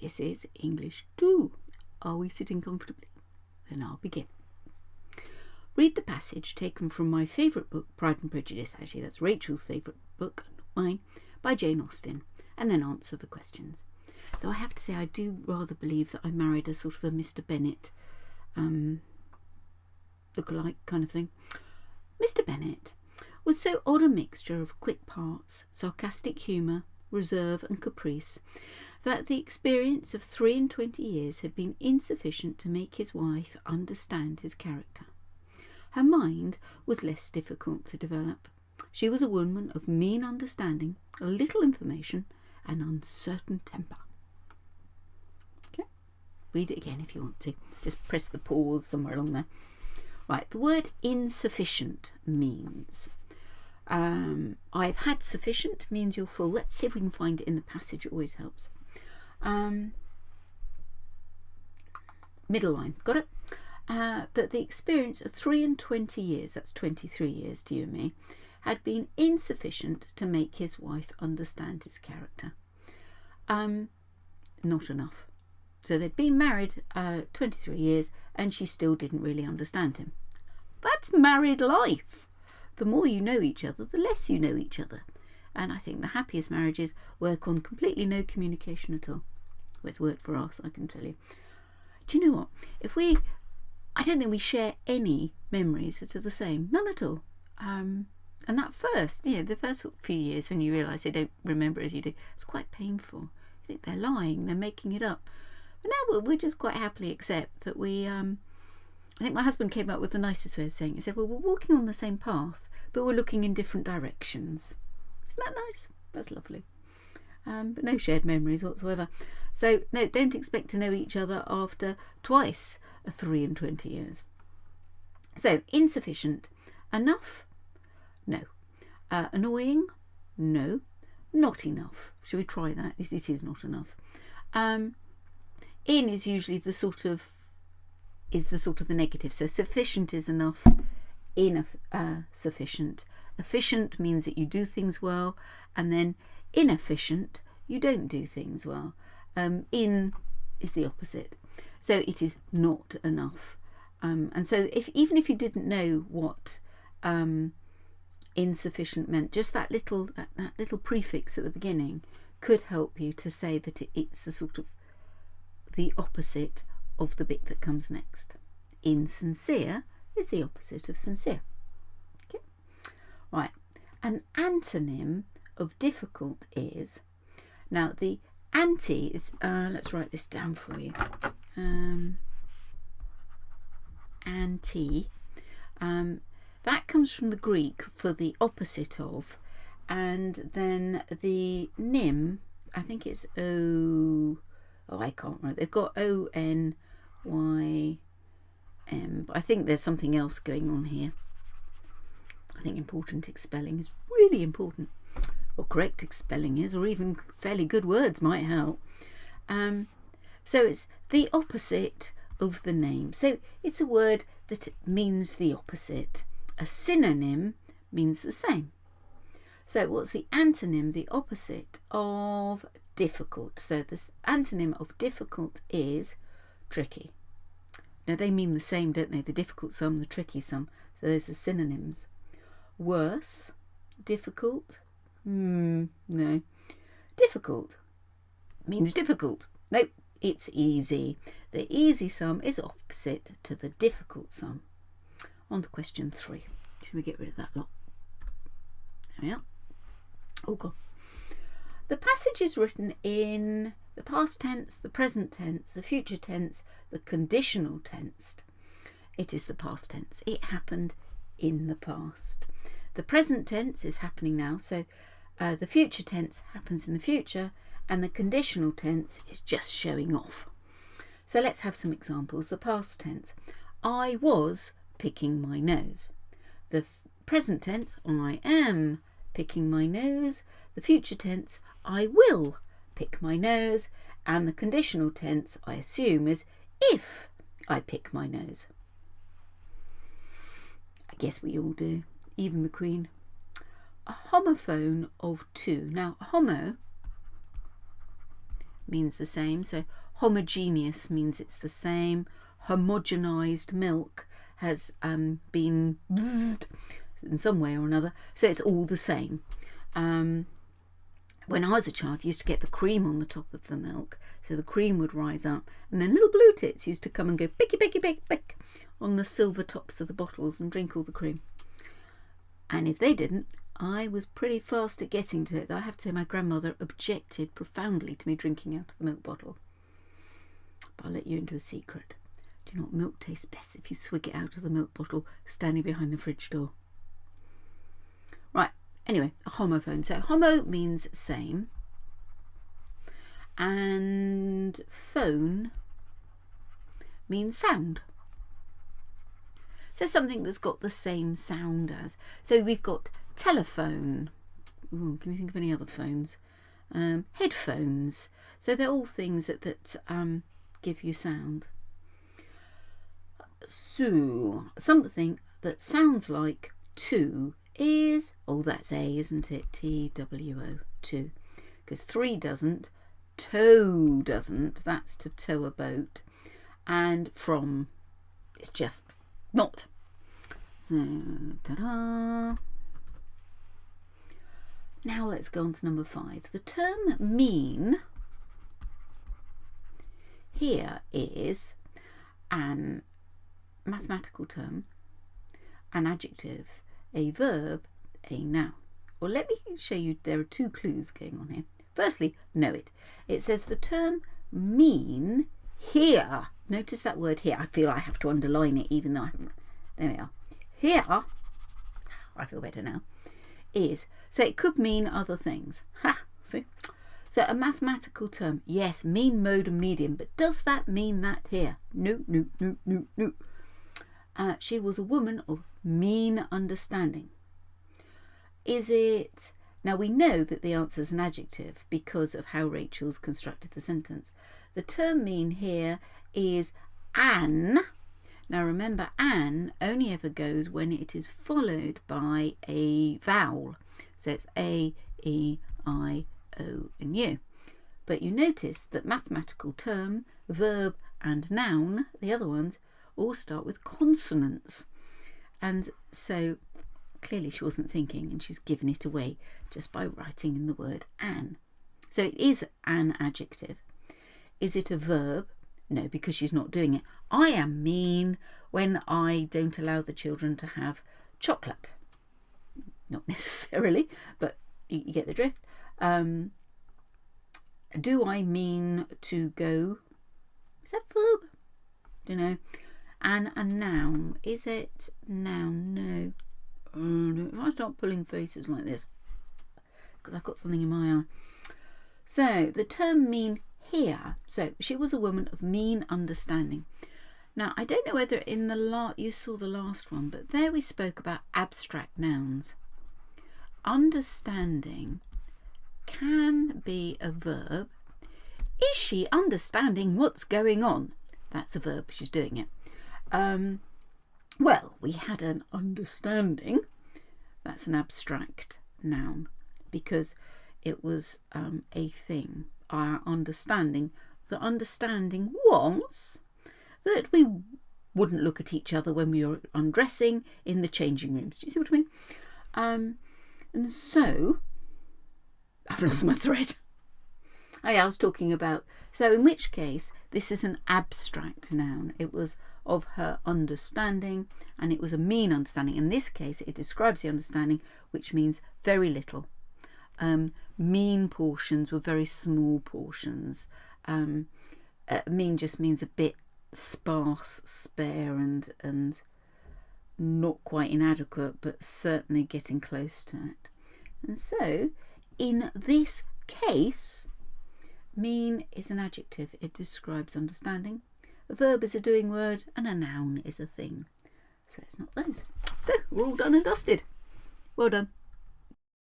This is English 2. Are we sitting comfortably? Then I'll begin. Read the passage taken from my favourite book, Pride and Prejudice. Actually, that's Rachel's favourite book, not mine, by Jane Austen, and then answer the questions. Though I have to say, I do rather believe that I married a sort of a Mr. Bennet look-alike kind of thing. Mr. Bennet was so odd a mixture of quick parts, sarcastic humour, reserve and caprice, that the experience of 23 years had been insufficient to make his wife understand his character. Her mind was less difficult to develop. She was a woman of mean understanding, little information, and uncertain temper. Okay, read it again if you want to. Just press the pause somewhere along there. Right, the word insufficient means I've had sufficient means you're full. Let's see if we can find it in the passage. It always helps. Middle line, got it? That the experience of 23 years, that's 23 years to you and me, had been insufficient to make his wife understand his character. Not enough. So they'd been married 23 years and she still didn't really understand him. That's married life. The more you know each other, the less you know each other. And I think the happiest marriages work on completely no communication at all. Well, it's worked for us, I can tell you. Do you know what? I don't think we share any memories that are the same. None at all. And that first, the first few years when you realise they don't remember as you do, it's quite painful. You think they're lying, they're making it up. But now we just quite happily accept that I think my husband came up with the nicest way of saying it. He said, well, we're walking on the same path, but we're looking in different directions. Isn't that nice? That's lovely. But no shared memories whatsoever. So, no, don't expect to know each other after twice 23 years. So, insufficient. Enough? No. Annoying? No. Not enough. Shall we try that? It is not enough. In is usually the sort of the negative. So sufficient is enough, sufficient. Efficient means that you do things well, and then inefficient, you don't do things well. In is the opposite. So it is not enough. And so even if you didn't know what insufficient meant, just that little prefix at the beginning could help you to say that it's the sort of the opposite of the bit that comes next. Insincere is the opposite of sincere. Okay, right. An antonym of difficult is, now the anti is, let's write this down for you. Anti, that comes from the Greek for the opposite of, and then the nym, I think it's I can't remember. They've got ONYM, but I think there's something else going on here. I think important spelling is really important, or correct spelling is, or even fairly good words might help. So it's the opposite of the name. So it's a word that means the opposite. A synonym means the same. So what's the antonym, the opposite of difficult? So the antonym of difficult is tricky. Now they mean the same, don't they? The difficult sum, the tricky sum. So those are synonyms. Worse, difficult. No. Difficult means difficult. Nope, it's easy. The easy sum is opposite to the difficult sum. On to question 3. Should we get rid of that lot? There we are. Oh God. The passage is written in the past tense, the present tense, the future tense, the conditional tense. It is the past tense. It happened in the past. The present tense is happening now, so the future tense happens in the future, and the conditional tense is just showing off. So let's have some examples. The past tense. I was picking my nose. The present tense, I am picking my nose. The future tense, I will pick my nose. And the conditional tense, I assume, is if I pick my nose. I guess we all do, even the Queen. A homophone of 2. Now, homo means the same. So homogeneous means it's the same. Homogenized milk has been bzzed in some way or another, so it's all the same. When I was a child, you used to get the cream on the top of the milk, so the cream would rise up, and then little blue tits used to come and go picky, picky, pick, pick on the silver tops of the bottles and drink all the cream. And if they didn't, I was pretty fast at getting to it. I have to say my grandmother objected profoundly to me drinking out of the milk bottle. But I'll let you into a secret. Do you know what milk tastes best if you swig it out of the milk bottle standing behind the fridge door? Right, anyway, a homophone. So homo means same, and phone means sound. So something that's got the same sound as. So we've got telephone. Ooh, can you think of any other phones? Headphones. So they're all things that give you sound. So something that sounds like two is, oh, that's A, isn't it? TWO, two. Because three doesn't, tow doesn't. That's to tow a boat. And from, it's just not. So, ta-da. Now let's go on to number 5. The term mean here is an mathematical term, an adjective, a verb, a noun. Well, let me show you, there are 2 clues going on here. Firstly, know it. It says the term mean here. Notice that word here. I feel I have to underline it even though I haven't. There we are. Here, I feel better now, is. So it could mean other things. Ha! See? So a mathematical term. Yes, mean, mode and medium. But does that mean that here? No, no, no, no, no. She was a woman of mean understanding. Is it... Now we know that the answer is an adjective because of how Rachel's constructed the sentence. The term mean here is an. Now remember, an only ever goes when it is followed by a vowel. So it's A, E, I, O and U. But you notice that mathematical term, verb and noun, the other ones, all start with consonants. And so clearly she wasn't thinking, and she's given it away just by writing in the word an. So it is an adjective. Is it a verb? No, because she's not doing it. I am mean when I don't allow the children to have chocolate. Not necessarily, but you get the drift. Do I mean to go? Is that verb? Don't know. And a noun. Is it noun? No. No. If I start pulling faces like this, because I've got something in my eye. So the term mean here. So she was a woman of mean understanding. Now I don't know whether in the you saw the last one, but there we spoke about abstract nouns. Understanding can be a verb. Is she understanding what's going on? That's a verb. She's doing it. Well, we had an understanding. That's an abstract noun because it was a thing. Our understanding. The understanding was that we wouldn't look at each other when we were undressing in the changing rooms. Do you see what I mean? And so, I've lost my thread. Oh yeah, I was talking about, so in which case, this is an abstract noun. It was of her understanding, and it was a mean understanding. In this case, it describes the understanding, which means very little. Mean portions were very small portions. Mean just means a bit sparse, spare, and not quite inadequate, but certainly getting close to it. And so, in this case, mean is an adjective. It describes understanding. A verb is a doing word, and a noun is a thing. So it's not those. So we're all done and dusted. Well done.